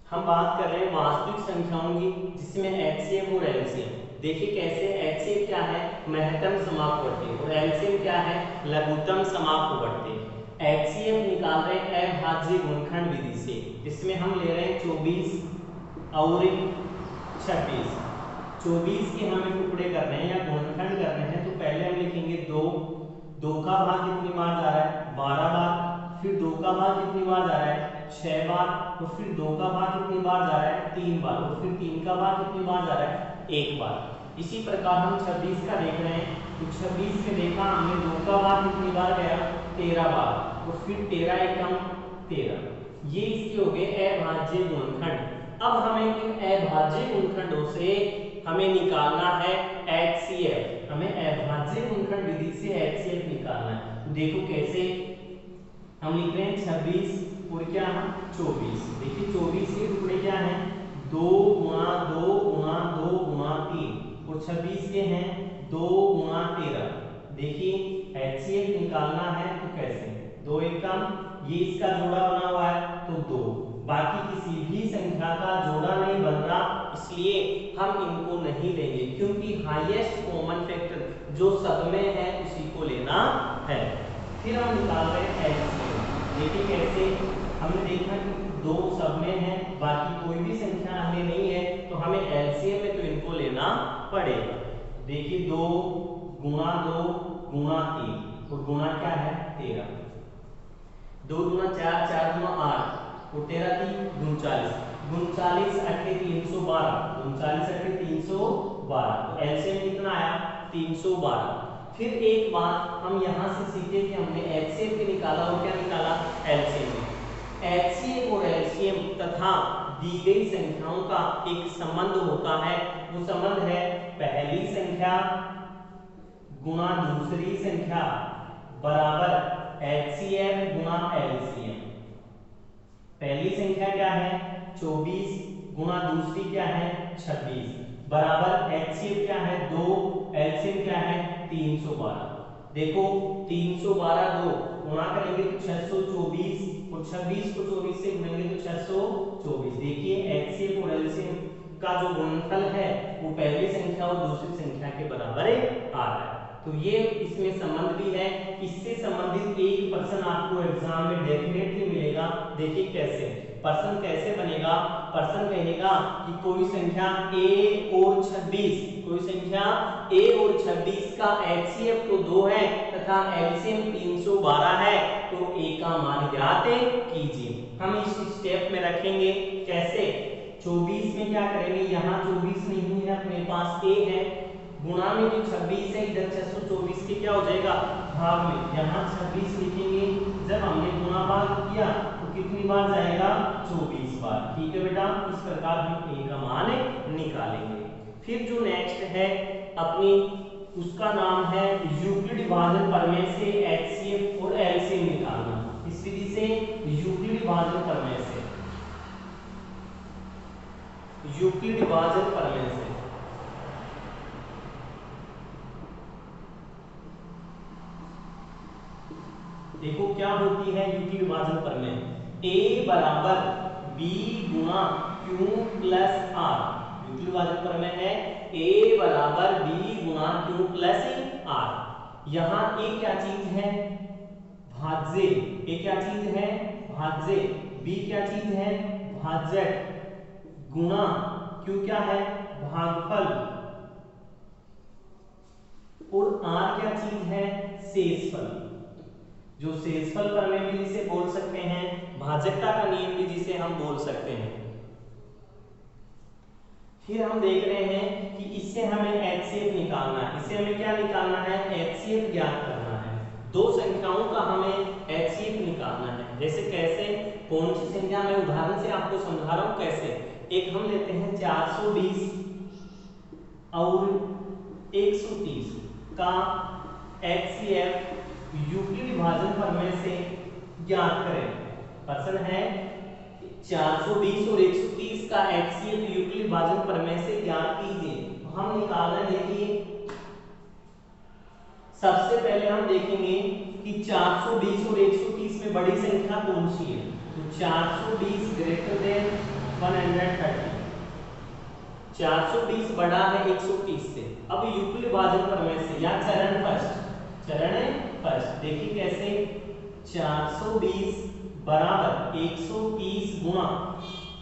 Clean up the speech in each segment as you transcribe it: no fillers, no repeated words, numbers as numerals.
हम बात कर रहे हैं वास्तविक संख्याओं की जिसमें एचसीएफ और एलसीएम। देखिए कैसे, एचसीएफ क्या है, महत्तम समापवर्ती, और एलसीएम क्या है, लघुत्तम समापवर्ती। एचसीएफ निकाल रहे हैं अभाज्य गुणनखंड विधि से, इसमें हम ले रहे हैं 24 और 26। 24 के हमें टुकड़े करने हैं या गुणनखंड करने हैं, तो पहले हम लिखेंगे 2। 2 का भाग कितनी बार जा रहा है, 12 बार। फिर 2 का भाग कितनी बार जा रहा है, 6 बार। तो फिर 2 का भाग कितनी बार जा रहा है, 3 बार। और फिर 3 का भाग कितनी बार जा रहा है, 1 बार। इसी प्रकार हम 26 का देख रहे हैं, तो 26 में देखा हमने 2 का भाग कितनी बार गया, 13 बार। और फिर 13 एकम 13। ये इसके हो गए अभाज्य गुणनखंड। अब हमें इन अभाज्य गुणनखंडों से हमें निकालना है एचसीएफ। हमें अभाज्य गुणनखंड विधि से एचसीएफ निकालना है। तो देखो कैसे, हम लिख रहे हैं 26 और क्या है 24। देखिए 24 के टुकड़े क्या हैं, 2 गुणा 2 गुणा 2 गुणा 3, और 26 के हैं 2 गुणा 13। देखिए एचसीएफ निकालना है तो कैसे, 2 एकम, ये इसका जोड़ा बना हुआ है तो 2, बाकी किसी भी संख्या का जोड़ा नहीं बन रहा, इसलिए हम इनको नहीं लेंगे, क्योंकि हाईएस्ट कॉमन फैक्टर जो सब में है उसी को लेना है। फिर हम निकाल रहे हैं एलसीएम। देखिए कैसे, हमने देखा कि 2 सब में है, बाकी कोई भी संख्या हमें नहीं है, तो हमें एलसीएम में तो इनको लेना पड़ेगा। देखिए 2 गुणा 2 गुणा 3, और गुणा क्या है 13। 2 गुणा 4, 4 गुणा 8, और 13 3 39। 39 अट्ठे 312, 39 अट्ठे 312। तो एलसीएम कितना आया 312। फिर एक बात हम यहां से सीखे कि हमने एचसीएफ भी निकाला और क्या निकाला, एलसीएम। एचसीएफ और एलसीएम तथा दी गई संख्याओं का एक संबंध होता है, वो संबंध है पहली संख्या गुणा दूसरी संख्या बराबर एचसीएफ गुणा एलसीएम। पहली संख्या क्या है 24 गुणा दूसरी क्या है 26 बराबर एचसीएफ क्या है 2, एलसीएम क्या है 312। देखो 312 2 गुणा करेंगे तो 624, और 26 को 24 से गुणेंगे तो 624। देखिए एचसीएफ और एलसीएम का जो गुणनफल है वो पहली संख्या और दूसरी संख्या के बराबर आ रहा है। तो ये इसमें संबंध भी है, इससे संबंधित एक प्रश्न आपको एग्जाम में डेफिनेटली मिलेगा। देखिए कैसे, प्रश्न कैसे बनेगा, प्रश्न कहेगा कि कोई संख्या a और 26, कोई संख्या a और 26 का एचसीएफ तो 2 है तथा एलसीएम 312 है, तो a का मान ज्ञात कीजिए। हम इस स्टेप में रखेंगे कैसे, 24 में क्या करेंगे, यहाँ 24 नहीं है अपने पास a है, गुणा में जो 26 है इधर 624 के क्या हो जाएगा भाग में, यहाँ 26 लिखेंगे। जब हमने गुणा भाग किया तो कितनी बार जाएगा 24 बार। ठीक है बेटा, इस प्रकार हम a का मान निकालेंगे। फिर जो नेक्स्ट है अपनी, उसका नाम है यूक्लिड विभाजन प्रमेय से एचसीएफ और एलसीएम निकालना। इस विधि से यूक्लिड विभाजन प्रमेय से, यूक्लिड विभाजन प्रमेय से देखो क्या होती है यूक्लिड विभाजन प्रमेय, a बराबर b गुणा q प्लस r। यूक्लिड विभाजन प्रमेय है a बराबर b गुणा q प्लस r। यहाँ a क्या चीज है, भाज्य, a क्या चीज है भाज्य, b क्या चीज है भाजक, गुणा q क्या है भागफल, और r क्या चीज है शेषफल। जो शेषफल प्रमेय भी जिसे बोल सकते हैं, भाजकता का नियम भी जिसे हम बोल सकते हैं। फिर हम देख रहे हैं कि इससे हमें एचसीएफ निकालना है। इससे हमें क्या निकालना है, एचसीएफ ज्ञात करना है। दो संख्याओं का हमें एचसीएफ निकालना है। जैसे कैसे, कौन सी संख्या, मैं उदाहरण से आपको समझा रहा हूं कैसे। एक हम लेते हैं 420 और 130 का एचसीएफ यूक्लिड विभाजन प्रमेय से ज्ञात करें। प्रश्न है 420 और 130 का एचसीएफ यूक्लिड विभाजन प्रमेय से ज्ञात कीजिए। तो हम निकाल रहे हैं, देखिए सबसे पहले हम देखेंगे कि 420 और 130 में बड़ी संख्या कौन सी है। तो 420 ग्रेटर देन 130। 420 बड़ा है 130 से। अब यूक्लिड भाजन प्रमेय से या चरण फर्स्ट देखिए कैसे। 420 बराबर 130 गुणा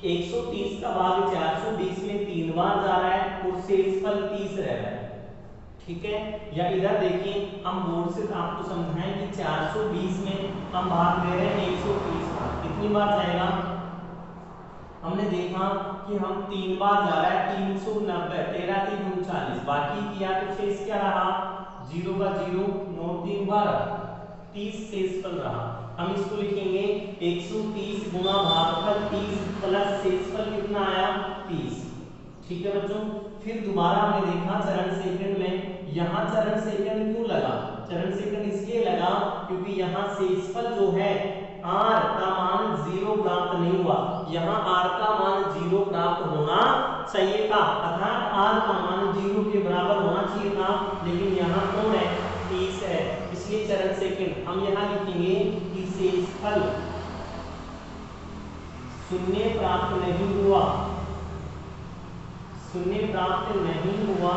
130 का भाग 420 में 3 बार जा रहा है और शेषफल 30 रह रहा है। ठीक है, या इधर देखिए हम बोर्ड से आपको समझाएं कि 420 में हम भाग दे रहे हैं 130 का, कितनी बार जाएगा। हमने देखा कि हम 3 बार जा रहा है 390, 13 3 39, बाकी किया तो शेष क्या रहा, 0 का 0, 9 3 12, 30 शेषफल रहा। हम इसको लिखेंगे 130 गुणा भागफल 30 प्लस शेषफल कितना आया 30। ठीक है बच्चों, फिर दोबारा हमने देखा चरण सेकंड में, यहाँ चरण सेकंड क्यों लगा, चरण सेकंड इसलिए लगा क्योंकि यहाँ शेषफल जो है r का मान 0 प्राप्त नहीं हुआ, यहाँ r का मान 0 प्राप्त होना चाहिए था, अर्थात r का मान 0 के बराबर होना चाहिए था, लेकिन यहाँ कौन है 30 है, इसलिए चरण सेकंड हम यहाँ लिखेंगे कि शेषफल शून्य प्राप्त नहीं हुआ, शून्य प्राप्त नहीं हुआ,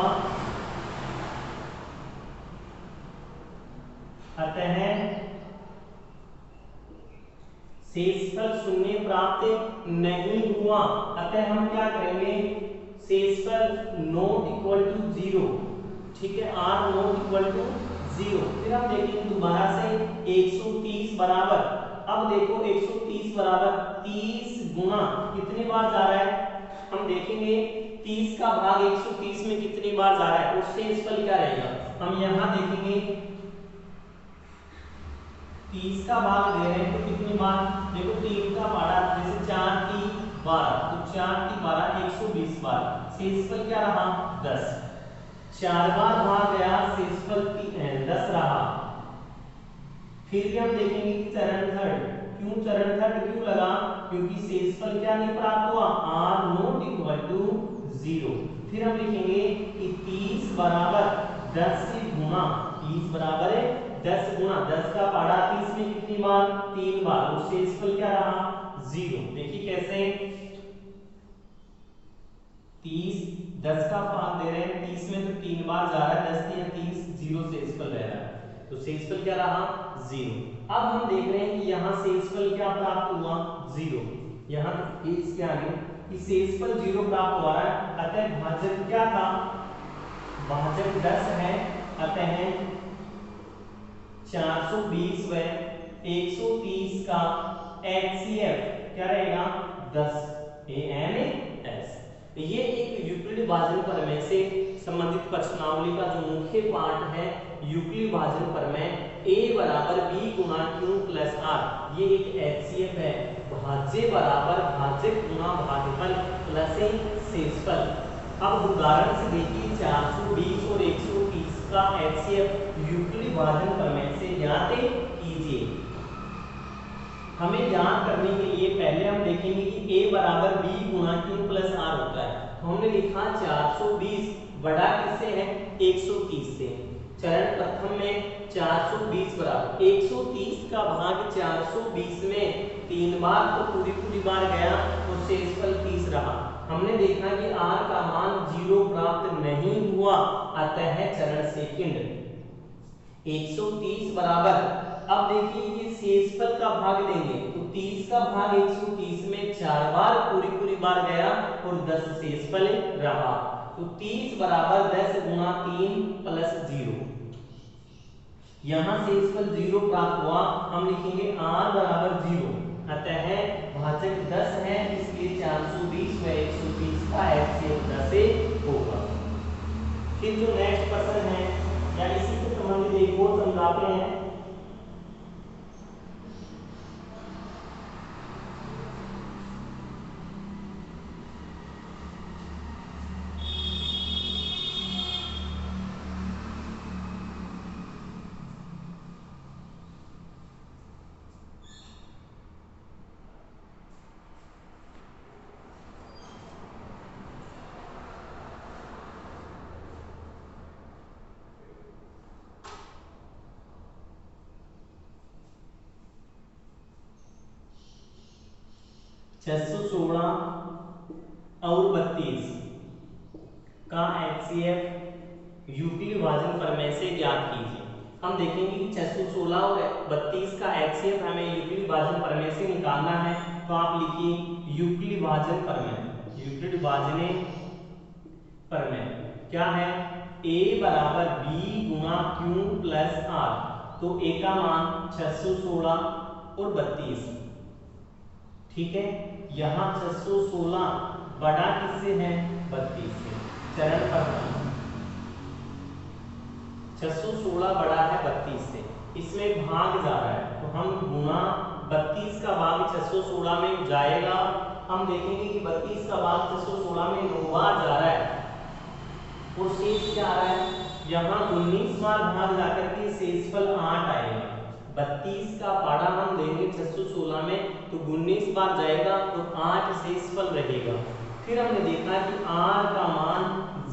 अतः शेषफल शून्य प्राप्त नहीं हुआ, अतः हम क्या करेंगे, शेषफल नॉट इक्वल टू 0। ठीक है, r नॉट इक्वल टू 0। फिर हम देखेंगे दोबारा से 130 बराबर, अब देखो 130 बराबर 30 गुना कितनी बार जा रहा है, हम देखेंगे 30 का भाग 130 में कितनी बार जा रहा है और शेषफल क्या रहेगा, हम यहाँ देखेंगे 30 का भाग दे रहे हैं तो कितनी बार, देखो 3 का पारा जैसे 4 3 12, तो 4 3 12 120 बार, शेषफल क्या रहा 10, 4 बार भाग गया शेषफल 10 रहा। फिर भी हम देखेंगे कि चरण थर्ड क्यों लगा, क्योंकि शेषफल क्या नहीं प्राप्त हुआ, r नॉट इक्वल टू 0। फिर हम लिखेंगे कि 30 बराबर 10 से गुणा, 30 बराबर है 10 गुणा 10 का पारा 30 में कितनी बार 3 बार, और शेषफल क्या रहा 0। देखिए कैसे 30 10 का भाग दे रहे हैं 30 में तो 3 बार जा रहा है, 10 3 30, 0 शेषफल रह रहा है, तो शेषफल क्या रहा 0। अब हम देख रहे हैं कि यहाँ शेषफल क्या प्राप्त हुआ 0, यहाँ इसके आगे कि शेषफल 0 प्राप्त हो रहा है, अतः भाजक क्या था, भाजक 10 है, अतः 420 व 130 का HCF क्या रहेगा 10 ANS। ये एक यूक्लिड भाजन प्रमेय से संबंधित प्रश्नावली का जो मुख्य पार्ट है, यूक्लिड भाजन प्रमेय A बराबर B गुणा Q प्लस R, ये एक HCF है, भाज्य बराबर भाजक गुणा भागफल प्लस शेषफल। अब उदाहरण से देखिए 420 और 130 का HCF यूक्लिड भाजन प्रमेय से ज्ञात कीजिए। हमें ज्ञात करने के लिए पहले हम देखेंगे कि A बराबर B गुणा Q प्लस R होता है, तो हमने लिखा 420 बड़ा किससे है 130 से। चरण प्रथम में 420 बराबर 130 का भाग 420 में 3 बार तो पूरी बार गया और शेषफल 30 रहा। हमने देखा कि R का मान 0 प्राप्त नहीं हुआ, अतः चरण सेकंड 130 बराबर, अब देखिए ये शेषफल का भाग देंगे तो 30 का भाग 130 में 4 बार पूरी बार गया और 10 शेषफल रहा, तो 30 बराबर 10 गुणा 3 प्लस 0, यहाँ शेषफल 0 प्राप्त हुआ, हम लिखेंगे R बराबर 0, अतः भाजक 10 है, इसलिए 420 व 130 का HCF 10 होगा। फिर जो नेक्स्ट प्रश्न है या इसी से संबंधित एक और समझाते हैं। छह सौ 16 और 32 का HCF यूक्लिड विभाजन प्रमेय से ज्ञात कीजिए। हम देखेंगे कि 616 और 32 का HCF हमें यूक्लिड विभाजन प्रमेय से निकालना है। तो आप लिखिए यूक्लिड विभाजन प्रमेय। यूक्लिड विभाजन प्रमेय क्या है? A बराबर B गुणा Q प्लस R। तो A का मान 616 और 32, ठीक है। यहाँ 616 बड़ा किससे है? 32 से। चरण प्रथम 616 बड़ा है 32 से, इसमें भाग जा रहा है तो हम गुणा 32 का भाग 616 में जाएगा। हम देखेंगे कि 32 का भाग 616 में 9 बार जा रहा है और शेष क्या आ रहा है? यहाँ 19 बार भाग जाकर के शेषफल 8 आएगा। 32 का पारा हम देंगे 616 में तो 19 बार जाएगा तो 8 शेषफल रहेगा। फिर हमने देखा कि r का मान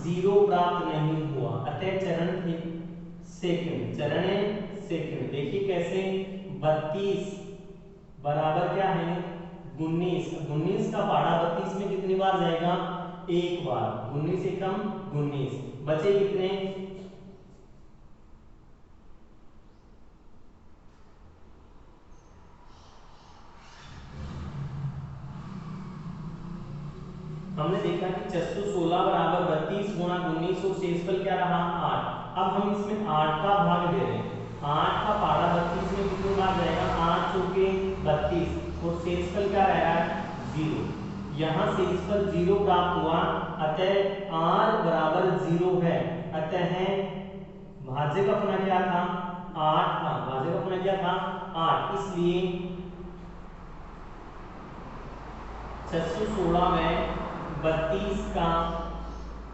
0 प्राप्त नहीं हुआ, अतः चरण सेकंड देखिए कैसे? 32 बराबर क्या है? 19 का पारा 32 में कितनी बार जाएगा? एक बार। 19 एकम 19, बचे कितने? हमने देखा कि 616 बराबर 32 गुणा 19 और शेषफल क्या रहा? 8। अब हम इसमें 8 का भाग दे रहे हैं। 8 का पारा 32 में कितनी बार जाएगा? 8 चौके 32 और शेषफल क्या रह रहा है? 0। यहाँ शेषफल 0 प्राप्त हुआ, अतः r बराबर 0 है। अतः भाज्य का अपना क्या था? 8 था। भाज्य का अपना क्या था? 8। इसलिए 616 में 32 का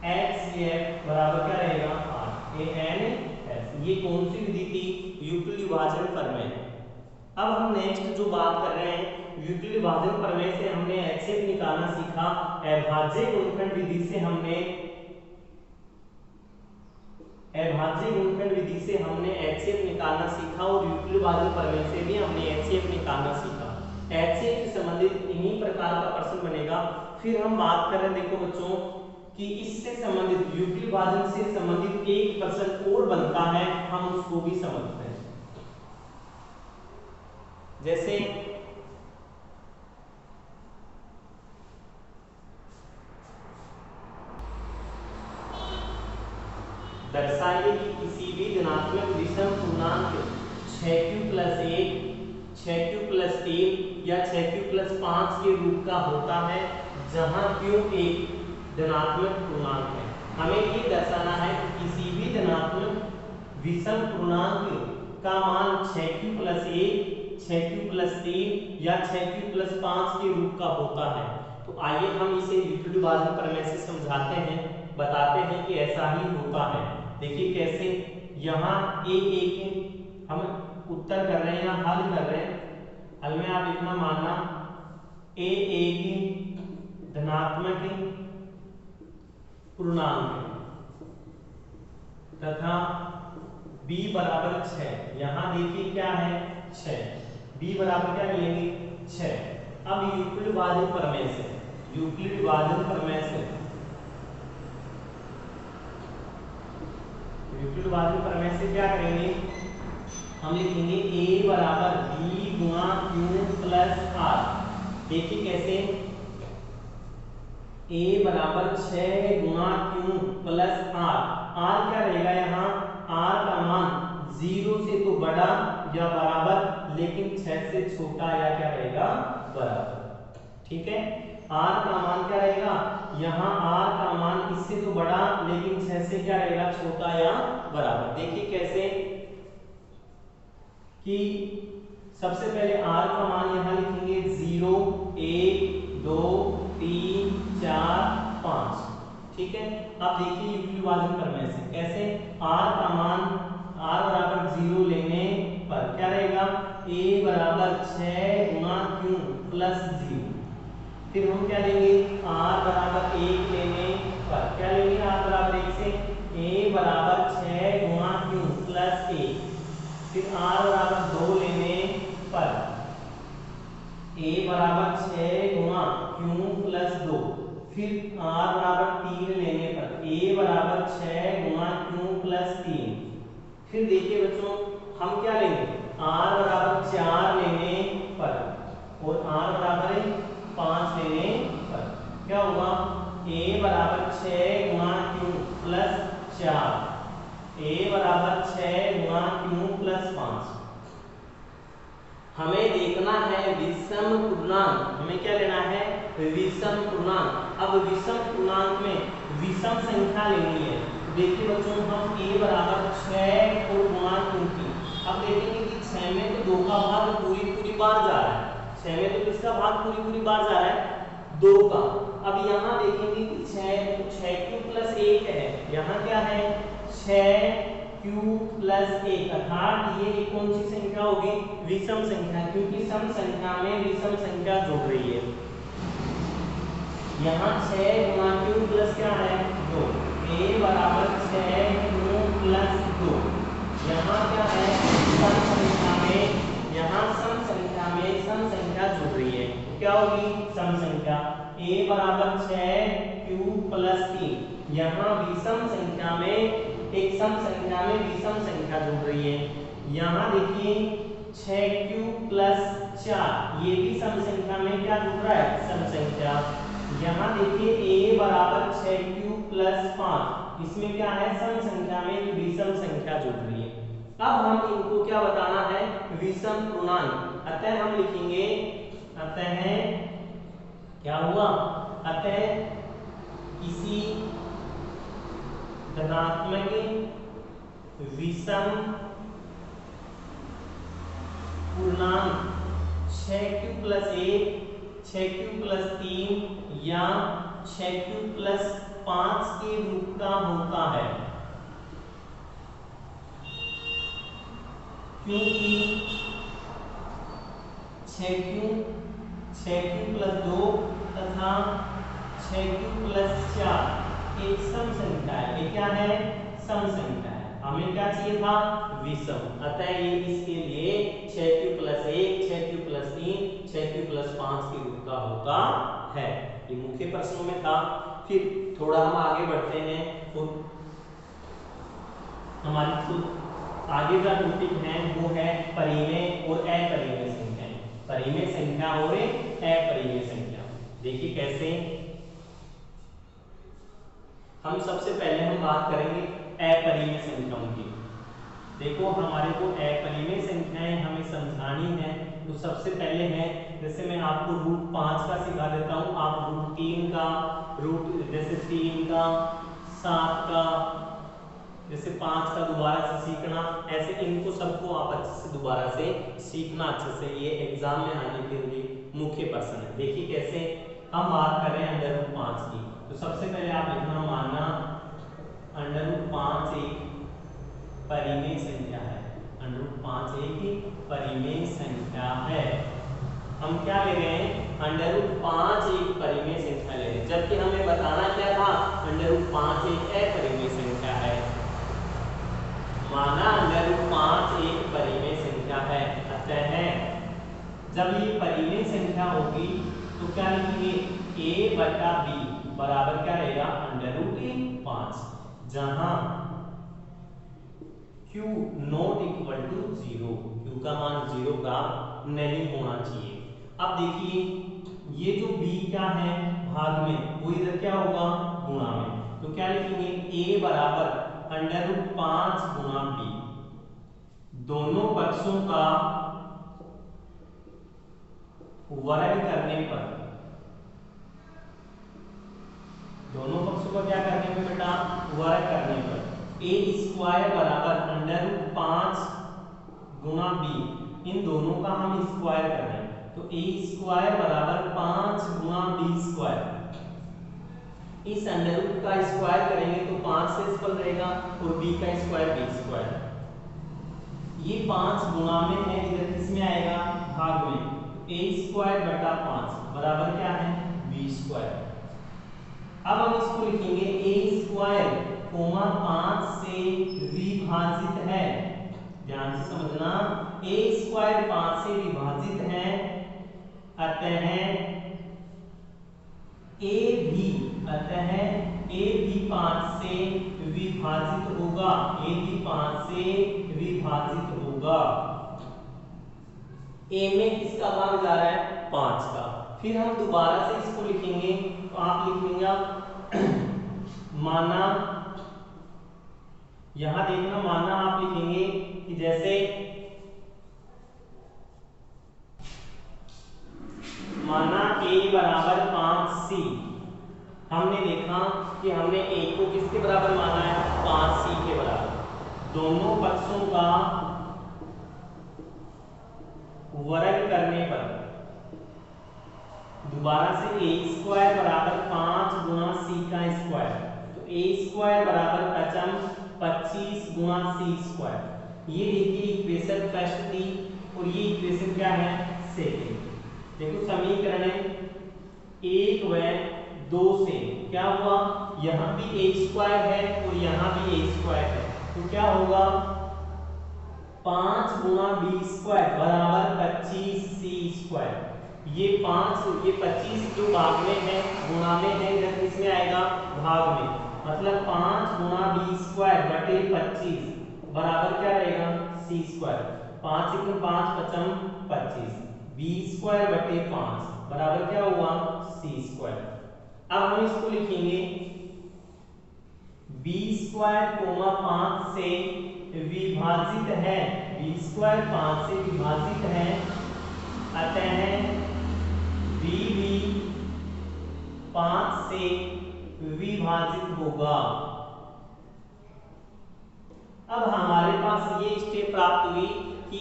HCF बराबर क्या रहेगा? 8। ANS। ये कौन सी विधि थी? यूक्लिड विभाजन प्रमेय। अब हम नेक्स्ट जो बात कर रहे हैं, यूक्लिड विभाजन प्रमेय से हमने HCF निकालना सीखा। अभाज्य गुणनखंड विधि से हमने HCF निकालना सीखा और यूक्लिड विभाजन प्रमेय से भी हमने HCF निकालना सीखा। HCF से संबंधित इन्हीं प्रकार का प्रश्न बनेगा। फिर हम बात कर रहे हैं, देखो बच्चों, कि इससे संबंधित यूक्लिड विभाजन से संबंधित एक प्रश्न और बनता है, हम उसको भी समझते हैं। जैसे दर्शाइए कि किसी भी धनात्मक विषम पूर्णांक 6q + 1, 6q + 3 या 6q + 5 के रूप का होता है, जहां q एक धनात्मक पूर्णांक है। हमें ये दर्शाना है कि किसी भी धनात्मक विषम पूर्णांक का मान 6q + 1, 6q + 3 या 6q + 5 के रूप का होता है। तो आइए हम इसे यूक्लिड विभाजन प्रमेय से समझाते हैं, बताते हैं कि ऐसा ही होता है। देखिए कैसे? यहाँ एक हम उत्तर कर रहे हैं या हल कर रहे हैं। हल में आप इतना मानना a एक धनात्मक पूर्णांक तथा b बराबर 6। यहाँ देखिए क्या है? 6। b बराबर क्या लेंगे? 6। अब यूक्लिड विभाजन प्रमेय से क्या करेंगे? हम लिखेंगे a बराबर b गुणा q प्लस r। देखिए कैसे? a बराबर 6 गुणा q प्लस r। r क्या रहेगा? यहाँ r का मान 0 से तो बड़ा या बराबर, लेकिन 6 से छोटा या क्या रहेगा? बराबर। ठीक है, r का मान क्या रहेगा? यहाँ r का मान इससे तो बड़ा, लेकिन 6 से क्या रहेगा? छोटा या बराबर। देखिए कैसे कि सबसे पहले r का मान यहाँ लिखेंगे 0, 1, 2, 3, 4, 5। ठीक है, अब देखिए यूक्लिड विभाजन प्रमेय से कैसे? r का मान r बराबर 0 लेने पर क्या रहेगा? a बराबर 6 गुणा q प्लस 0। फिर हम क्या लेंगे? r बराबर 1 लेने पर क्या लेंगे? r बराबर 1 से a बराबर 6 गुणा q प्लस 1। फिर r बराबर 2 लेने पर a बराबर 6 गुणा q प्लस 2। फिर r बराबर 3 लेने पर a बराबर 6 गुणा q प्लस 3। फिर देखिए बच्चों हम क्या लेंगे, r बराबर 4 लेने पर और r बराबर 5 लेने पर क्या होगा, a बराबर 6 गुणा q प्लस 4, a बराबर 6 गुणा q प्लस 5। हमें देखना है विषम पूर्णांक, हमें क्या लेना है, विषम पूर्णांक। अब विषम पूर्णांक में विषम संख्या लेनी है। देखिए बच्चों हम a बराबर 6 को गुणा q की, अब देखेंगे कि 6 में तो 2 का भाग पूरी बार जा रहा है, 6 में तो किसका भाग पूरी बार जा रहा है, 2 का। अब यहाँ देखेंगे कि 6q प्लस 1 है, यहाँ क्या है 6q प्लस 1, अर्थात ये कौन सी संख्या होगी, विषम संख्या, क्योंकि सम संख्या में विषम संख्या जुड़ रही है। यहाँ 6 गुणा q प्लस क्या है 2, a बराबर 6q प्लस 2। यहाँ क्या है सम संख्या में, यहाँ सम संख्या में सम संख्या जुड़ रही है, तो क्या होगी सम संख्या, a बराबर 6q प्लस 3। यहाँ विषम संख्या में एक सम संख्या में विषम संख्या जुड़ रही है। यहाँ देखिए 6q प्लस 4, ये भी सम संख्या में क्या जुड़ रहा है, सम संख्या। यहाँ देखिए a बराबर 6q प्लस 5, इसमें क्या है सम संख्या में विषम संख्या जुड़ रही है। अब हम इनको क्या बताना है, विषम पूर्णांक। अतः हम लिखेंगे, अतः क्या हुआ, अतः किसी धनात्मक विषम पूर्णांक 6q प्लस 1, 6q प्लस 3 या 6q प्लस 5 के रूप का होता है, क्योंकि 6q प्लस 2 तथा 6q प्लस 4 एक सम संख्या है। ये क्या है, सम संख्या है। हमें क्या चाहिए था, विषम। अतः ये इसके लिए 6q plus 1, 6q plus 3, 6q plus 5 के रूप का होता है। ये मुख्य प्रश्नों में था। फिर थोड़ा हम आगे बढ़ते हैं तो हमारी आगे का टॉपिक है वो है परिमेय और अपरिमेय संख्याएं। परिमेय संख्या और अपरिमेय संख्या। देखिए कैसे, हम सबसे पहले हम बात करेंगे अपरिमेय संख्याओं की। देखो हमारे को अपरिमेय संख्याएं हमें समझानी है, तो सबसे पहले है, जैसे मैं आपको रूट 5 का सिखा देता हूँ, आप रूट 3 का, रूट जैसे 3 का, 7 का, जैसे 5 का दोबारा से सीखना, ऐसे इनको सबको आप अच्छे से दोबारा से सीखना अच्छे से, ये एग्जाम में आने के लिए मुख्य प्रश्न है। देखिए कैसे, हम बात कर रहे हैं अंडर रूट 5 की, तो सबसे पहले आप लिखना, मानना अंडर रूट 5 एक परिमेय संख्या है, अंडर रूट 5 एक परिमेय संख्या है। हम क्या ले रहे हैं, अंडर रूट 5 एक परिमेय संख्या ले रहे हैं, जबकि हमें बताना क्या था, अंडर रूट 5 एक अपरिमेय संख्या है। माना अंडर रूट 5 एक परिमेय संख्या है, अतः जब ये परिमेय संख्या होगी तो क्या लिखेंगे, a बटा b बराबर क्या रहेगा, अंडर रूट 5, जहां q not equal to 0, q का मान 0 प्राप्त नहीं होना चाहिए। अब देखिए ये जो b क्या है भाग में, वो इधर क्या होगा, गुणा में, तो क्या लिखेंगे, a बराबर अंडर रूट 5 गुणा b, दोनों पक्षों का वर्ग करने पर, दोनों पक्षों का क्या करने पे बेटा, वर्ग करने पर, a स्क्वायर बराबर अंडर रूट 5 गुणा b, इन दोनों का हम स्क्वायर कर रहे हैं, तो a स्क्वायर बराबर 5 गुणा b स्क्वायर। इस अंडर रूट का स्क्वायर करेंगे तो 5 से सिंपल रहेगा, और b का स्क्वायर b स्क्वायर, ये 5 गुणा में है, इधर किस में आएगा, भाग में, a स्क्वायर बटा 5 बराबर क्या है, b स्क्वायर। अब हम इसको लिखेंगे a स्क्वायर 5 से विभाजित है, ध्यान से समझना, a स्क्वायर 5 से विभाजित है, अतः ए भी, अतः ए भी 5 से विभाजित होगा, ए भी 5 से विभाजित होगा। ए में किसका भाग जा रहा है? 5 का। फिर हम दोबारा से इसको लिखेंगे, तो आप लिखेंगे माना, यहां देखना माना आप लिखेंगे कि जैसे माना a बराबर 5c, हमने देखा कि हमने a को किसके बराबर माना है? 5c के बराबर। दोनों पक्षों का वर्ग करने पर दोबारा से a स्क्वायर बराबर 5 गुना c का स्क्वायर, तो a स्क्वायर बराबर 25 गुना c स्क्वायर। ये देखिए इक्वेशन फर्स्ट थी और ये इक्वेशन क्या है? सेकंड। देखो समीकरण 1 व 2 से क्या हुआ? यहाँ भी a स्क्वायर है और यहाँ भी a स्क्वायर है, तो क्या होगा? 5 गुना b स्क्वायर बराबर 25c स्क्वायर। ये 25 जो भाग में है गुणा में है, इधर किसमें आएगा? भाग में। मतलब 5 गुना b स्क्वायर बटे 25 बराबर क्या रहेगा? c square. 5 × 5 = 25, b स्क्वायर बटे 5 बराबर क्या हुआ? c square. अब हम इसको लिखेंगे b स्क्वायर 5 से विभाजित है, b स्क्वायर 5 से विभाजित है, अतः b भी 5 से विभाजित होगा। अब हमारे पास ये स्टेप प्राप्त हुई कि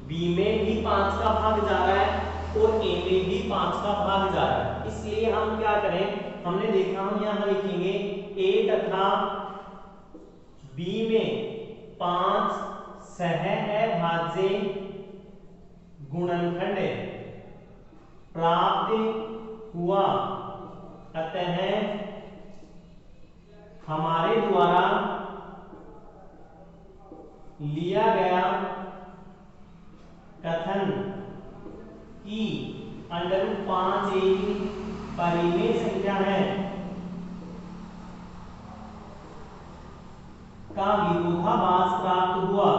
b में भी 5 का भाग जा रहा है और a में भी 5 का भाग जा रहा है। इसलिए हम क्या करें? हमने देखा, हम यहाँ लिखेंगे a तथा b में 5 सहअभाज्य गुणनखंड प्राप्त हुआ, अतः हमारे द्वारा लिया गया कथन कि √5 एक परिमेय संख्या है का विरोधाभास प्राप्त हुआ।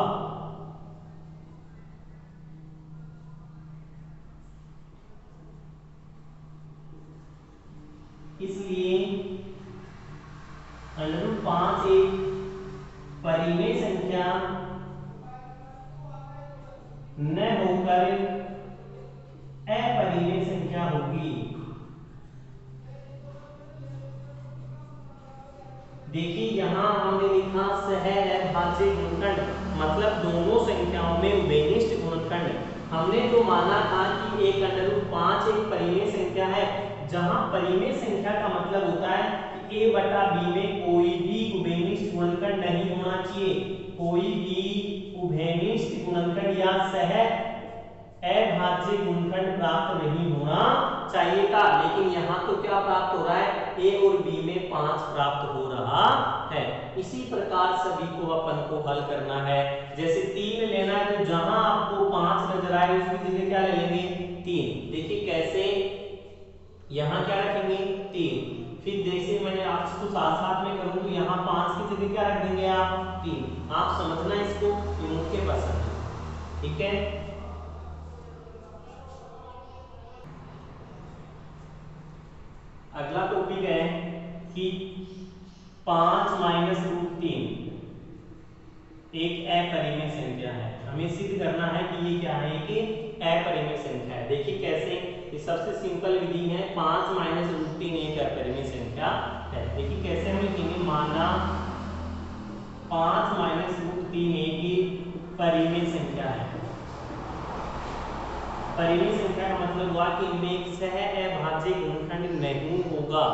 इसलिए √5 एक परिमेय संख्या न होकर अपरिमेय संख्या होगी। देखिए यहां हमने लिखा सहअभाज्य गुणनखंड, मतलब दोनों संख्याओं में उभयनिष्ठ गुणनखंड। हमने तो माना था कि एक √5 एक परिमेय संख्या है, जहां परिमेय संख्या का मतलब होता है कि a बटा b में कोई भी उभयनिष्ठ गुणनखंड नहीं होना चाहिए, कोई भी उभयनिष्ठ गुणनखंड या सहअभाज्य गुणनखंड प्राप्त नहीं होना चाहिए था। लेकिन यहाँ तो क्या प्राप्त हो रहा है? a और b में 5 प्राप्त हो रहा है। इसी प्रकार सभी को अपन को हल करना है। जैसे 3 लेना है तो जहां आपको 5 नजर आए उसकी जगह क्या ले लेंगे? 3। देखिए कैसे, यहाँ क्या रखेंगे? 3। फिर जैसे मैंने आप इसको साथ में करूं तो यहाँ 5 की जगह क्या रख देंगे आप? 3। आप समझना इसको, ये मुख्य पसंद है, ठीक है। अगला टॉपिक है कि 5 - √3 एक अपरिमेय संख्या है। हमें सिद्ध करना है कि ये क्या है? कि अपरिमेय संख्या है। देखिए कैसे, ये सबसे सिंपल विधि है। 5 - √3 एक अपरिमेय संख्या है। देखिए कैसे हम लिखेंगे? माना 5 - √3 एक परिमेय संख्या है। परिमेय संख्या का मतलब हुआ कि इनमें एक सहअभाज्य गुणनखंड नहीं होगा।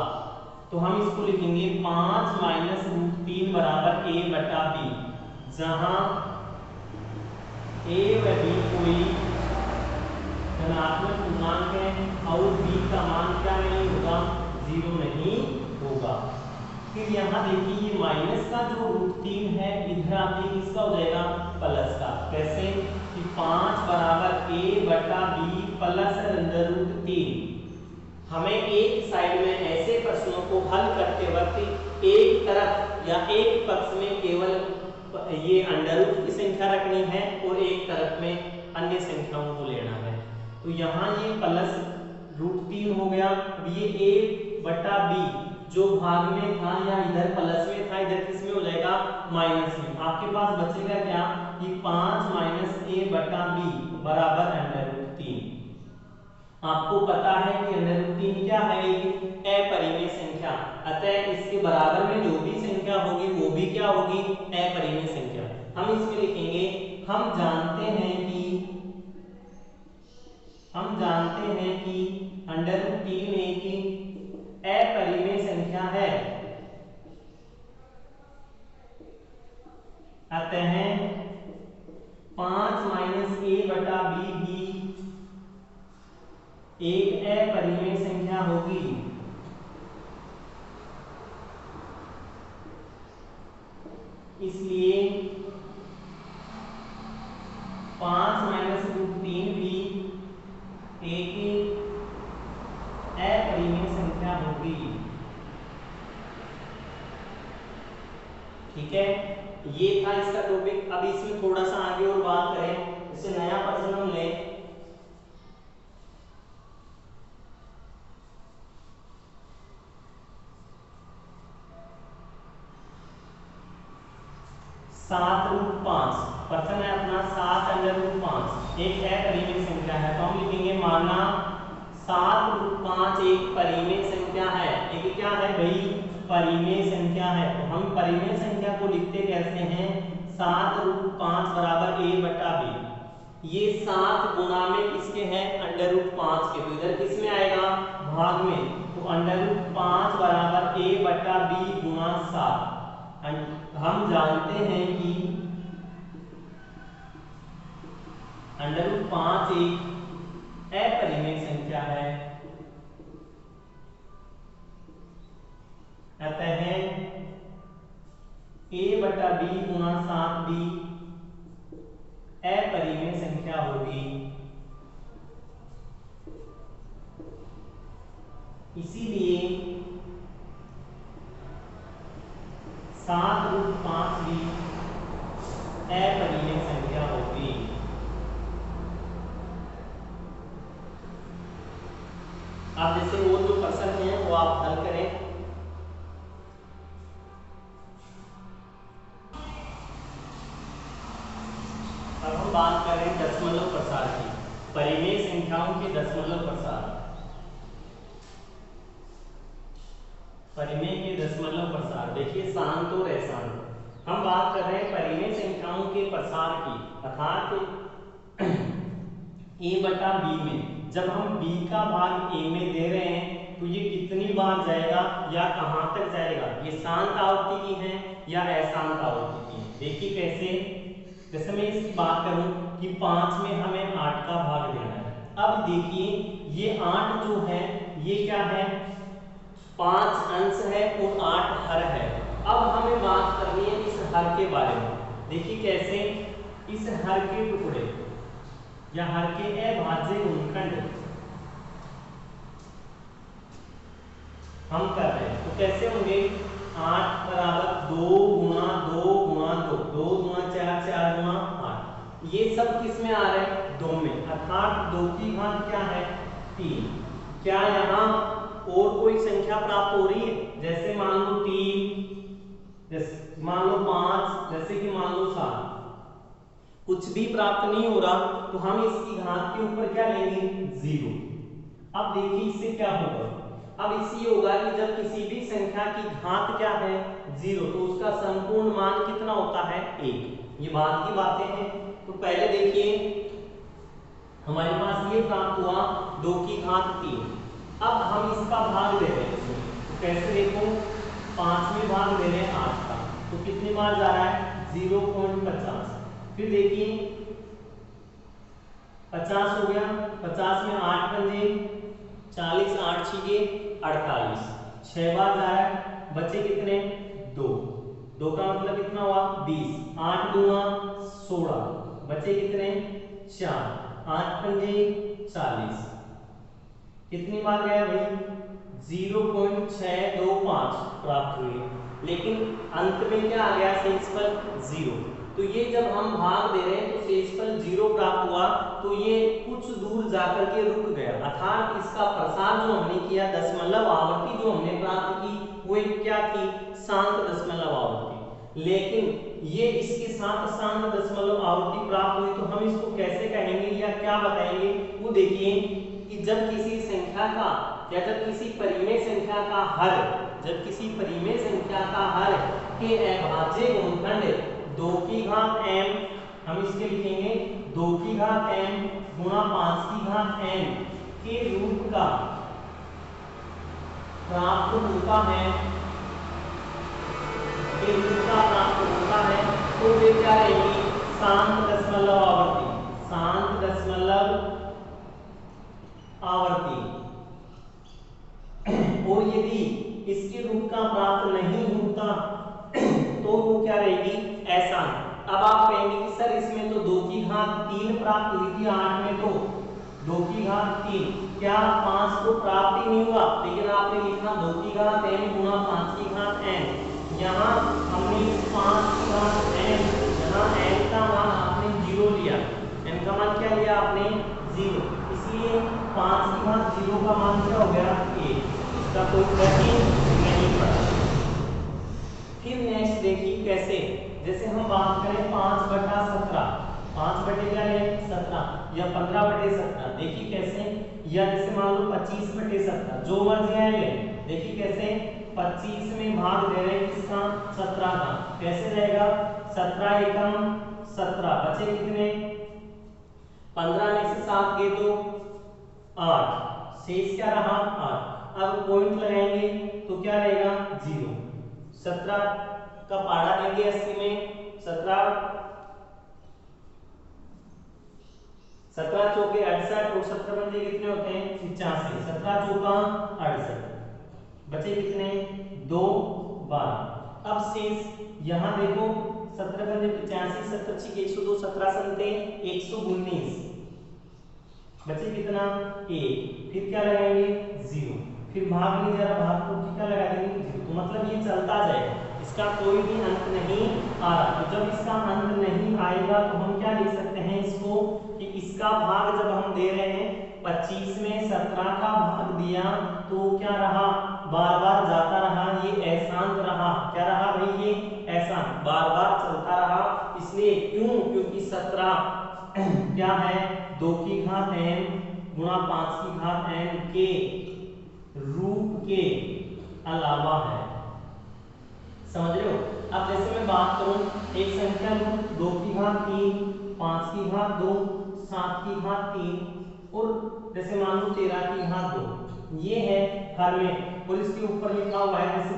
तो हम इसको लिखेंगे 5 - √3 बराबर a बटा b, जहां a व b कोई धनात्मक पूर्णांक है और b का मान क्या नहीं होगा? 0 नहीं होगा। फिर यहाँ देखिए ये माइनस का जो √3 है इधर आके किसका हो जाएगा? प्लस का। कैसे कि 5 बराबर a बटा b प्लस √3। हमें एक साइड में ऐसे प्रश्नों को हल करते वक्त एक तरफ या एक पक्ष में केवल ये अंडर रूट की संख्या रखनी है और एक तरफ में अन्य संख्याओं को लेना है। तो यहाँ ये प्लस √3 हो गया। अब ये a/b जो भाग में था या इधर प्लस में था, इधर किस में हो जाएगा, माइनस में। आपके पास बचेगा क्या कि 5 - a/b बराबर √3। आपको पता है कि √3 क्या है, एक अपरिमेय संख्या, अतः इसके बराबर में जो भी संख्या होगी वो भी क्या होगी, अपरिमेय संख्या। हम इसमें लिखेंगे हम जानते हैं कि √3 एक अपरिमेय संख्या है, अतः 5 - a/b भी एक अपरिमेय संख्या होगी। इसलिए 5 - √3 भी एक अपरिमेय संख्या होगी। ठीक है, ये था इसका टॉपिक। अब इसमें थोड़ा सा आगे और बात करें, जैसे नया प्रश्न हम लें, √5 प्रश्न है अपना 7√5 एक अपरिमेय संख्या है। तो हम लिखेंगे माना 7√5 एक परिमेय संख्या है। एक क्या है भाई, परिमेय संख्या है। तो हम परिमेय संख्या को लिखते कैसे हैं, 7√5 बराबर a/b। ये 7 गुणा में किसके हैं, √5 के। तो इधर किस में आएगा, भाग में। तो √5 बराबर a/b गुणा 7। हम जानते हैं कि √5 एक अपरिमेय संख्या है, अतः a/b गुणा 7 भी अपरिमेय संख्या होगी। इसीलिए 7√5 भी अपरिमेय संख्या होगी। अब जैसे वो जो प्रश्न है वो आप हल करें। अब हम बात कर रहे हैं दशमलव प्रसार की, परिमेय संख्याओं के दशमलव प्रसार। परिमेय के दशमलव प्रसार देखिए, शांत और अशांत। हम बात कर रहे हैं परिमेय संख्याओं के प्रसार की, अर्थात a/b में जब हम b का भाग a में दे रहे हैं तो ये कितनी बार जाएगा या कहां तक जाएगा, ये शांत आवृत्ति की है या अशांत आवृत्ति की है। देखिए कैसे, जैसे मैं इसकी बात करूं कि 5 में हमें 8 का भाग देना है। अब देखिए ये 8 जो है ये क्या है, 5 अंश है और 8 हर है। अब हमें बात करनी है इस हर के बारे में। देखिए कैसे, इस हर के टुकड़े या हर के अभाज्य गुणनखंड हम कर रहे हैं। तो कैसे होंगे, 8 बराबर 2 गुणा 2 गुणा 2, 2 गुणा 4, 4 गुणा 8। ये सब किस में आ रहे हैं, 2 में, अर्थात 2 की घात क्या है, 3। क्या यहाँ और कोई संख्या प्राप्त हो रही है, जैसे मान लो 3, जैसे मान लो 5, जैसे कि मान लो 7, कुछ भी प्राप्त नहीं हो रहा। तो हम इसकी घात के ऊपर क्या लेंगे, 0। अब देखिए इससे क्या होगा, अब इससे होगा कि जब किसी भी संख्या की घात क्या है, 0, तो उसका संपूर्ण मान कितना होता है, 1। ये बाद की बातें हैं। तो पहले देखिए हमारे पास ये प्राप्त हुआ 2 की घात 3। अब हम इसका भाग दे रहे हैं इसमें, तो कैसे देखो, 5 में भाग दे रहे हैं 8 का, तो कितनी बार जा रहा है, 0.50। फिर देखिए 50 हो गया, 50 में 8 पंजे 40, 8 छीके 48, 6 बार जा रहा है, बचे कितने, 2। 2 का मतलब कितना हुआ, 20, 8 दूना 16, बचे कितने, 4, 8 पंजे 40, कितनी बार गया भाई? 0.625 प्राप्त हुए, लेकिन अंत में क्या आ गया? शेषफल 0। तो ये जब हम भाग दे रहे हैं तो शेषफल 0 प्राप्त हुआ, तो ये कुछ दूर जाकर के रुक गया, अर्थात इसका प्रसार जो हमने किया, दशमलव आवृत्ति जो हमने प्राप्त की, वो एक क्या थी? शांत दशमलव आवृत्ति। लेकिन ये इसके साथ शांत दशमलव आवृत्ति प्राप्त हुई, तो हम इसको कैसे कहेंगे या क्या बताएंगे? वो देखिए कि जब किसी संख्या का या जब किसी परिमेय संख्या का हर, जब किसी परिमेय संख्या का हर के अभाज्य गुणनखंड 2 की घात m, हम इसके लिखेंगे 2 की घात m गुणा 5 की घात n के रूप का प्राप्त होता है, के रूप का प्राप्त होता है, तो वे क्या रहेगी? शांत दशमलव आवृत्ति, शांत दशमलव आवृत्ति। और यदि इसके रूप का प्राप्त नहीं होता तो वो क्या रहेगी? अशांत। अब आप कहेंगे कि सर इसमें तो 2 की घात 3 प्राप्त हुई थी 8 में, तो 2 की घात 3, क्या 5 को प्राप्त ही नहीं हुआ? लेकिन आपने लिखा 2 की घात n गुणा 5 की घात n, यहाँ हमने 5 की घात n, यहाँ n का मान आपने 0 लिया, n का मान क्या लिया आपने? 0, इसलिए 5 की घात 0 का मान क्या हो गया? 1। इसका कोई फर्क नहीं पड़ा। फिर नेक्स्ट देखिए कैसे, जैसे हम बात करें 5/17, 5 बटे क्या है? 17, या 15/17, देखिए कैसे, या जैसे मान लो 25/17, जो मर्जी है ले, देखिए कैसे 25 में भाग दे रहे हैं किसका? 17 का, कैसे जाएगा? 17 एकम 17, बचे कितने? 15 में से 7 गए तो 8, शेष क्या रहा? 8। अब पॉइंट लगाएंगे तो क्या रहेगा? 0। 17 का पाड़ा देंगे 80 में, 17 चौके 68 और 17 बचे कितने होते हैं? 85, 17 चौका 68, बचे कितने? 2, 12। अब शेष यहाँ देखो, 17 बचे 85, 17 छिके 102, 17 संते 119, बचे कितना? 1। फिर क्या लगाएंगे? 0। फिर भाग नहीं जा रहा, भाग को क्या लगा देंगे? 0। तो मतलब ये चलता जाएगा, इसका कोई भी अंत नहीं आ रहा। तो जब इसका अंत नहीं आएगा तो हम क्या लिख सकते हैं इसको, कि इसका भाग जब हम दे रहे हैं 25 में 17 का भाग दिया तो क्या रहा? बार बार जाता रहा, ये अशांत रहा। क्या रहा भाई? ये अशांत, बार बार चलता रहा। इसलिए क्यों? क्योंकि 17 क्या है? 2 की घात n गुणा 5 की घात n के रूप के अलावा है। समझ रहे हो? अब जैसे मैं बात करूं, एक संख्या लूं 2 की घात 3, 5 की घात 2, 7 की घात 3 और जैसे मान लो 13 की घात 2, ये है हर में, और इसके ऊपर लिखा हुआ है जैसे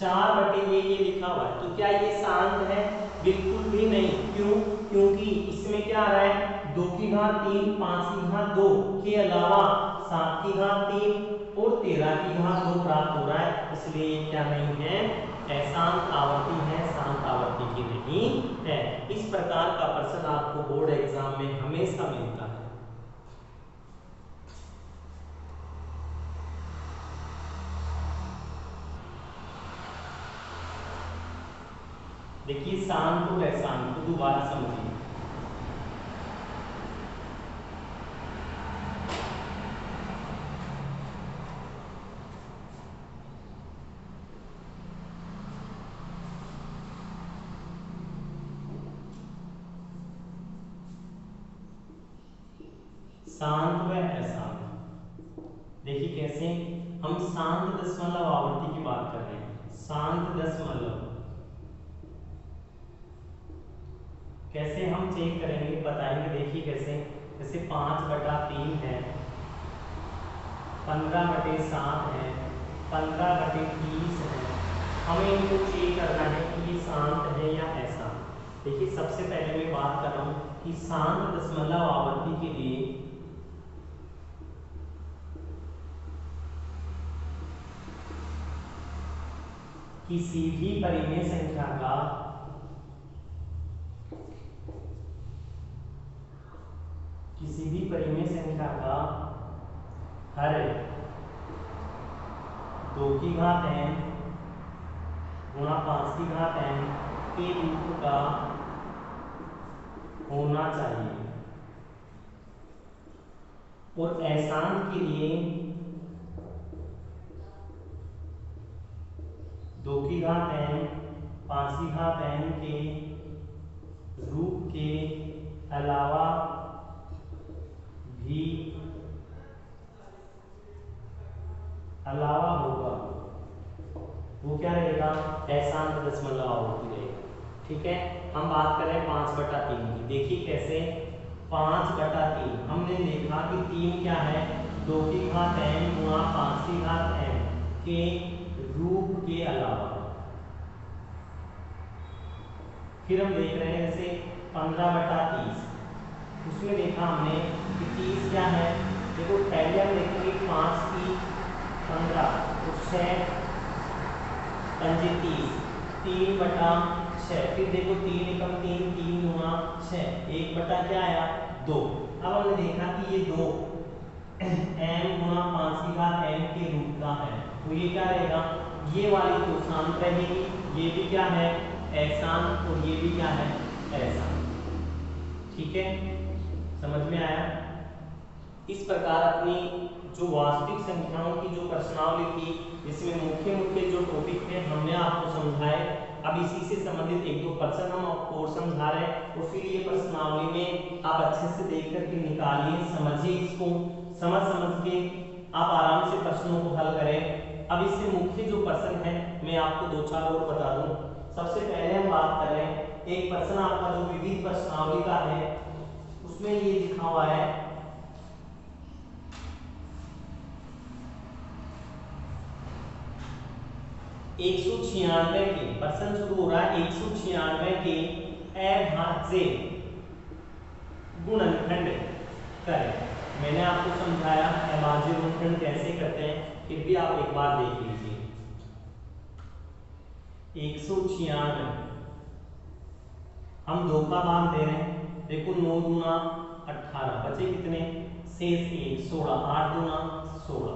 4 बटे ये लिखा हुआ है। तो क्या ये शांत है? बिल्कुल भी नहीं। क्यों? क्योंकि इसमें क्या आ रहा है? 2 की घात 3, 5 की घात 2 के अलावा 7 की घात 3 और 13 की घात 2 प्राप्त हो रहा है, इसलिए ये क्या नहीं है? अशांत आवर्ती है, शांत आवर्ती की नहीं है। इस प्रकार का प्रश्न आपको बोर्ड एग्जाम में हमेशा मिलता है। देखिए शांत और अशांत को दोबारा समझिए। शांत व अशांत, देखिए कैसे, हम शांत दशमलव आवृत्ति की बात कर रहे हैं। शांत दशमलव कैसे हम चेक करेंगे, बताएंगे। देखिए कैसे, जैसे 5/3 है, 15/7 है, 15/30 है, हमें इनको चेक करना है कि ये शांत है या अशांत। देखिए सबसे पहले मैं बात कर रहा हूँ कि शांत दशमलव आवृत्ति के लिए किसी भी परिमेय संख्या का हर 2 की घात n गुणा 5 की घात n के रूप का होना चाहिए। और एहसान के लिए 2 की घात n 5 की घात n के रूप के अलावा भी होगा, वो क्या रहेगा, एहसान का दशमलव आवर्ती रहेगा। ठीक है, हम बात कर रहे हैं 5/3 की। देखिए कैसे 5/3 हमने देखा कि 3 क्या है, 2 की घात n गुणा 5 की घात n के रूप के अलावा। फिर हम देख रहे हैं जैसे 15/30, उसमें देखा हमने कि 30 क्या है, देखो पहले हम देखेंगे 5 की 15 तो 6 पंजे 30, 3/6। फिर देखो 3 एकम 3, 3 गुणा 6, 1 क्या आया 2। अब हमने देखा कि ये 2 m गुणा 5 की घात n के रूप का है, तो ये क्या रहेगा, ये वाली तो शांत रहेगी, ये भी क्या है एहसान, और ये भी क्या है एहसान। ठीक है, समझ में आया। इस प्रकार अपनी जो वास्तविक संख्याओं की जो प्रश्नावली थी, जिसमें मुख्य मुख्य जो टॉपिक थे हमने आपको समझाए। अब इसी से संबंधित 1-2 प्रश्न हम आपको और समझा रहे हैं, और फिर ये प्रश्नावली में आप अच्छे से देख करके निकालिए, समझिए इसको, समझ के आप आराम से प्रश्नों को हल करें। अब इससे मुख्य जो प्रश्न है मैं आपको 2-4 और बता दूं। सबसे पहले हम बात करें, एक प्रश्न आपका जो विविध प्रश्नावली का है, उसमें ये लिखा हुआ है 196 के, प्रश्न शुरू हो रहा है 196 के अभाज्य गुणनखंड करें। मैंने आपको समझाया अभाज्य गुणनखंड कैसे करते हैं, फिर भी आप एक बार देख लीजिए। 196 हम 2 का मान दे रहे हैं, देखो 9 दूना 18, बचे कितने, शेष 1, 16, 8 दूना 16।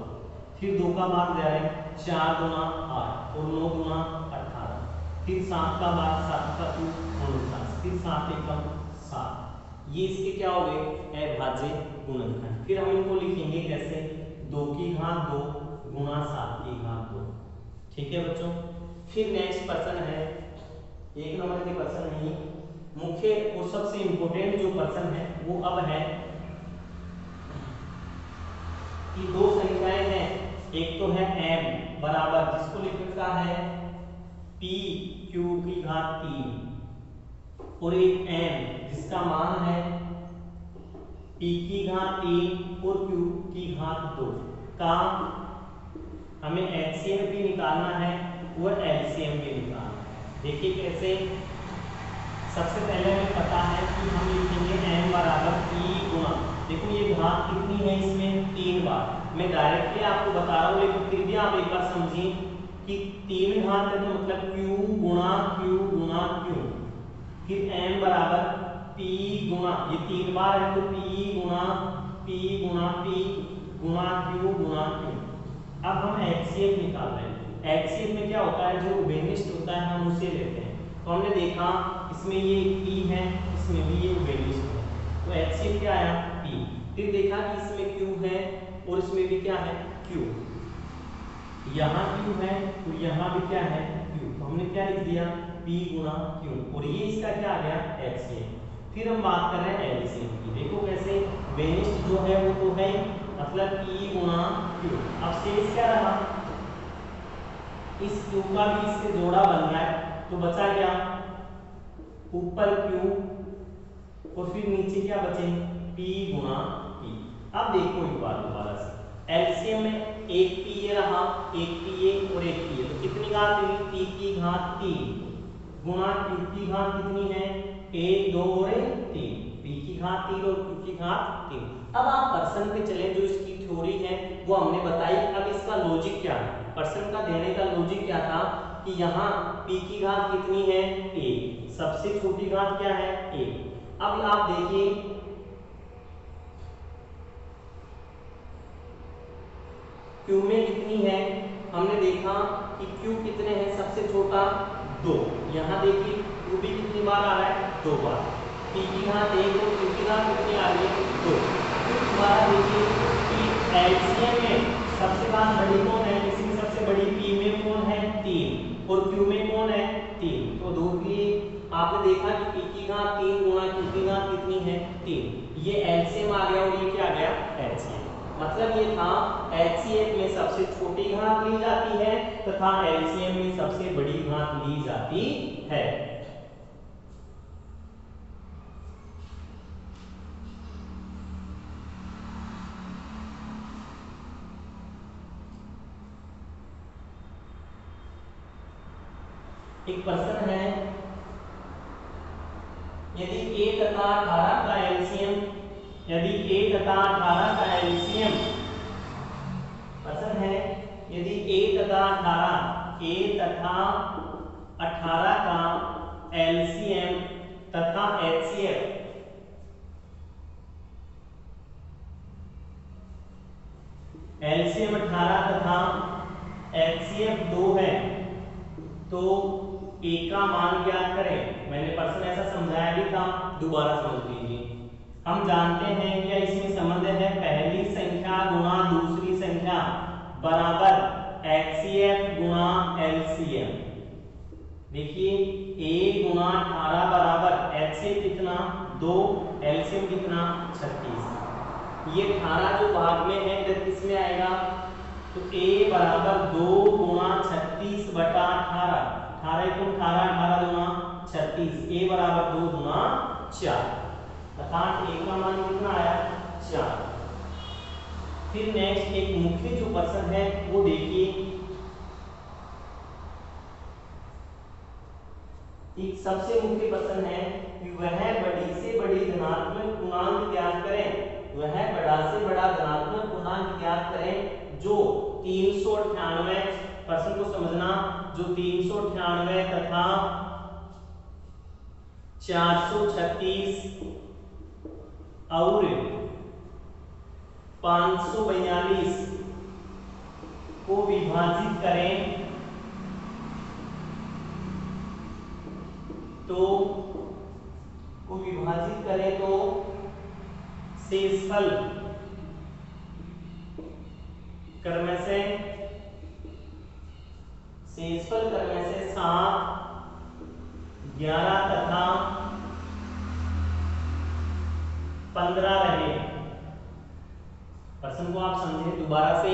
फिर 2 का मान दे रहे हैं, 4 दूना 8 और 9 दूना 18। फिर 7 का मान, 7 का 2 49, फिर 7 एकम 7। ये इसके क्या हो गए अभाज्य गुणनखंड। फिर हम इनको लिखेंगे कैसे, 2 की घात 2 गुणा 7 की घात 2। ठीक है बच्चों। फिर नेक्स्ट प्रश्न है, 1 नंबर के प्रश्न नहीं, मुख्य और सबसे इंपोर्टेंट जो प्रश्न है वो अब है कि 2 संख्याएं हैं, एक तो है m बराबर, जिसको लिखा है p q की घात 3, और एक n जिसका मान है p की घात 3 और q की घात 2 का हमें HCF भी निकालना है और LCM भी निकालना है। देखिए कैसे, सबसे पहले हमें पता है कि हम लिखेंगे m बराबर p गुणा, देखो ये घात कितनी है इसमें 3 बार, मैं डायरेक्टली आपको बता रहा हूँ, लेकिन फिर भी आप एक बार समझिए कि 3 घात है तो मतलब q गुणा q, फिर m बराबर p गुणा, ये 3 बार है तो p गुणा p गुणा q गुणा q। अब हम HCF निकाल रहे हैं। HCF में क्या होता है, जो उभयनिष्ठ होता है हम उसे लेते हैं। तो हमने देखा इसमें ये p है, इसमें भी ये उभयनिष्ठ है, तो HCF क्या आया p। फिर देखा कि इसमें q है और इसमें भी क्या है q, यहाँ q है तो यहाँ भी क्या है q, तो हमने क्या लिख दिया p गुणा q, और ये इसका क्या आ गया HCF। फिर हम बात कर रहे हैं LCM की, देखो कैसे उभयनिष्ठ जो है वो तो है मतलब p गुणा q। अब शेष क्या रहा, इस q का भी इससे जोड़ा बन रहा है, तो बचा क्या ऊपर q और फिर नीचे क्या बचे p गुणा p। अब देखो एक बार दोबारा से, एलसीएम में एक p ये रहा, एक p ये और एक p ये, तो कितनी घात हुई p की घात 3 गुणा q की घात कितनी है 1 2 और 3, p की घात 3 और q की घात 3। अब आप प्रश्न पे चले, जो इसकी थ्योरी है वो हमने बताई। अब इसका लॉजिक क्या है, प्रश्न का देने का लॉजिक क्या था कि यहाँ p की घात कितनी है 1, सबसे छोटी घात क्या है 1। अब आप देखिए Q में कितनी है, हमने देखा कि Q कितने हैं, सबसे छोटा 2, यहाँ देखिए Q भी कितनी बार आ रहा है, 2 बार, P की घात 1 और Q की घात कितनी आ रही है, 2। फिर दोबारा देखिए कि LCM में सबसे बात बड़ी कौन है, इसमें सबसे बड़ी P में कौन है, 3, और Q में कौन है, 3, तो दो की आपने देखा कि P की घात 3 गुणा Q की घात कितनी है, 3, ये LCM आ गया और ये क्या आ गया, HCF। मतलब ये था HCF में सबसे छोटी घात ली जाती है तथा LCM में सबसे बड़ी घात ली जाती है। एक प्रश्न है, यदि a तथा 18 का एलसीएम, यदि a तथा 18 का एलसीएम, प्रश्न है यदि a तथा 18 का एलसीएम तथा एचसीएफ, एलसीएम 18 तथा एचसीएफ 2 है, तो a का मान ज्ञात करें। मैंने प्रश्न ऐसा समझाया भी था, दोबारा समझ लीजिए। हम जानते हैं कि इसमें संबंध है पहली संख्या गुणा दूसरी संख्या बराबर HCF गुणा LCM। देखिए a गुणा 18 बराबर HCF कितना 2, LCM कितना 36। ये 18 जो भाग में है इधर किस में आएगा, तो a बराबर 2 गुणा 36 बटा 18, 18 को 18, 18 गुणा 36, a बराबर 2 गुणा 4, अर्थात a का मान कितना आया, 4। फिर नेक्स्ट एक मुख्य जो प्रश्न है वो देखिए, एक सबसे मुख्य प्रश्न है कि वह बड़ी से बड़ी धनात्मक पूर्णांक ज्ञात करें, वह बड़ा से बड़ा धनात्मक पूर्णांक ज्ञात करें जो 398, प्रश्न को समझना, जो 398 तथा 436 और 542 को विभाजित करें तो शेषफल क्रम से 7, 11 तथा 15 रहे। प्रश्न को आप समझें दोबारा से,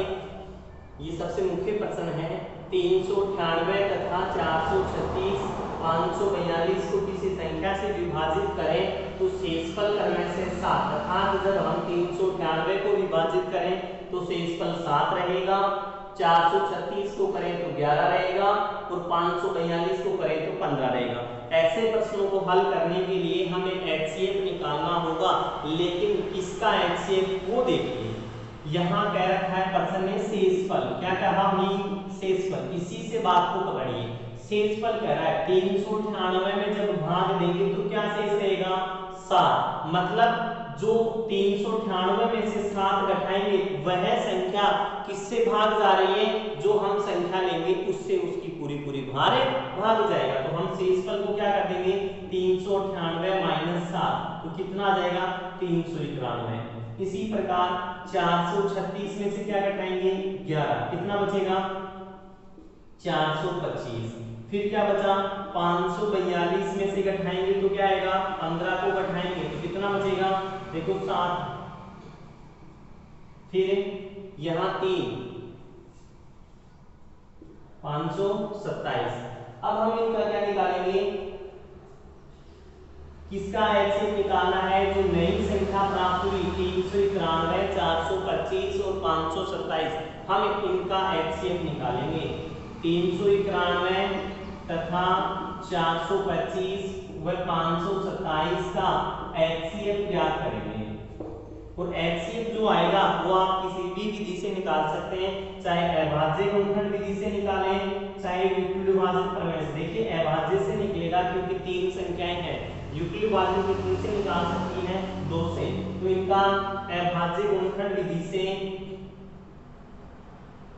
ये सबसे मुख्य प्रश्न है। 398 तथा 436, 542 को किसी संख्या से विभाजित करें तो शेषफल क्रम से 7, अर्थात जब हम 398 को विभाजित करें तो शेषफल 7 रहेगा, 436 को करें तो 11 रहेगा और 542 को करें तो 15 रहेगा। ऐसे प्रश्नों को हल करने के लिए हमें HCF निकालना होगा, लेकिन किसका HCF वो देखिए। यहाँ कह रखा है प्रश्न में शेषफल, क्या कहा हमने, शेषफल, इसी से बात को पकड़िए। शेषफल कह रहा है 398 में जब भाग देंगे तो क्या शेष रहेगा, 7, मतलब जो 398 में से 7 घटाएंगे वह संख्या किससे भाग जा रही है, जो हम संख्या लेंगे उससे उसकी पूरी भाग जाएगा। तो हम शेषफल को क्या कर देंगे, 398 माइनस 7, तो कितना आ जाएगा, 391। इसी प्रकार 436 में से क्या घटाएंगे, 11, कितना बचेगा, 425। फिर क्या बचा, 542 में से घटाएंगे तो क्या आएगा, 15 को घटाएंगे तो कितना बचेगा, देखो 7। फिर यहाँ 3, 527। अब हम इनका क्या निकालेंगे, किसका HCF निकालना है, जो नई संख्या प्राप्त हुई 391, 425 और 527, हम इनका HCF निकालेंगे। 391 तथा 425 व 527 का HCF ज्ञात करेंगे, और HCF जो आएगा वो आप किसी भी विधि से निकाल सकते हैं, चाहे अभाज्य गुणनखंड विधि से निकालें, चाहे यूक्लिड विभाजन प्रमेय से। देखिए अभाज्य से निकलेगा क्योंकि 3 संख्याएं हैं, यूक्लिड विभाजन कितने से निकाल सकती हैं, 2 से, तो इनका अभाज्य गुणनखंड विधि से